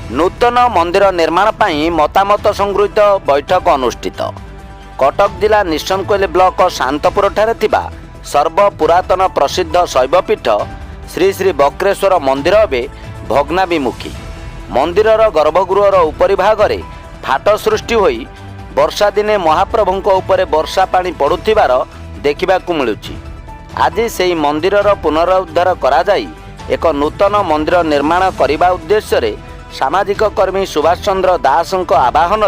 नूतन मंदिर निर्माण ପାଇଁ मतामत संगृहीत बैठक अनुष्ठित। कटक जिला निशनकोइल ब्लॉक शांतपुर ठारे थिबा सर्व पुरातन प्रसिद्ध शैवपीठ श्री श्री बक्रेश्वर मंदिर एवं भग्नाभिमुखी। मंदिरर गर्भगृहर उपरि भागरे फाट सृष्टि होई वर्षा दिने महाप्रभुंक उपरे वर्षा पानी पड़ुथिबार देखिबाकु मिलुछि। आज सेही मंदिरर पुनरुद्धार करा जाई एक नूतन मंदिर निर्माण करने उद्देश्य सामाजिक कर्मी सुभाष चंद्र दासଙ୍କ आवाहन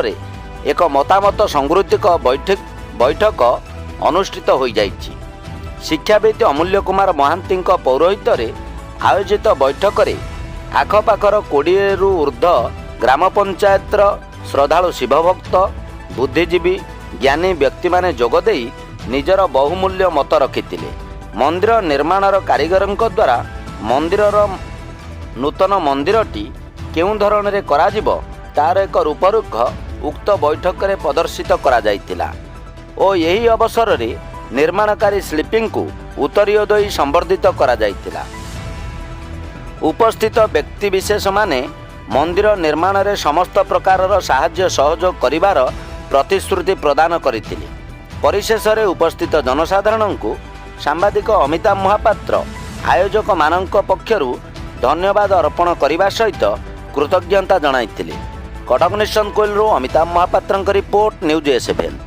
एक मतामत संगृहीत बैठक अनुष्ठित हो जाइछि। शिक्षाविद अमूल्य कुमार महांती पौरोहित्य रे आयोजित बैठक रे आखपाखर 20 रु ऊर्ध्व ग्राम पंचायतर श्रद्धालु शिवभक्त बुद्धिजीवी ज्ञानी व्यक्ति माने जोगदे निजर बहुमूल्य मत रखिथिले। मंदिर निर्माणर कारीगरଙ୍କ द्वारा मंदिरर नूतन मंदिरटी केउं धरणरे कराजिब तार एक रूपरेख उक्त बैठक रे प्रदर्शित करा जाइतिला ओ यही अवसर रे निर्माणकारी शिल्पी को उत्तरीयोदयी संबर्धित करा जाइतिला। उपस्थित व्यक्ति विशेष माने मंदिर निर्माण रे समस्त प्रकारर साहाय्य सहयोग करिवार प्रतिश्रुति प्रदान करिथिले। परिशेष रे उपस्थित जनसाधारण को सांबादिक अमिताभ महापात्र आयोजक मानक पक्षरु धन्यवाद अर्पण करने सहित कृतज्ञता जणाइथिले। कटक निशनकोइल अमिताभ महापात्र रिपोर्ट न्यूज 7।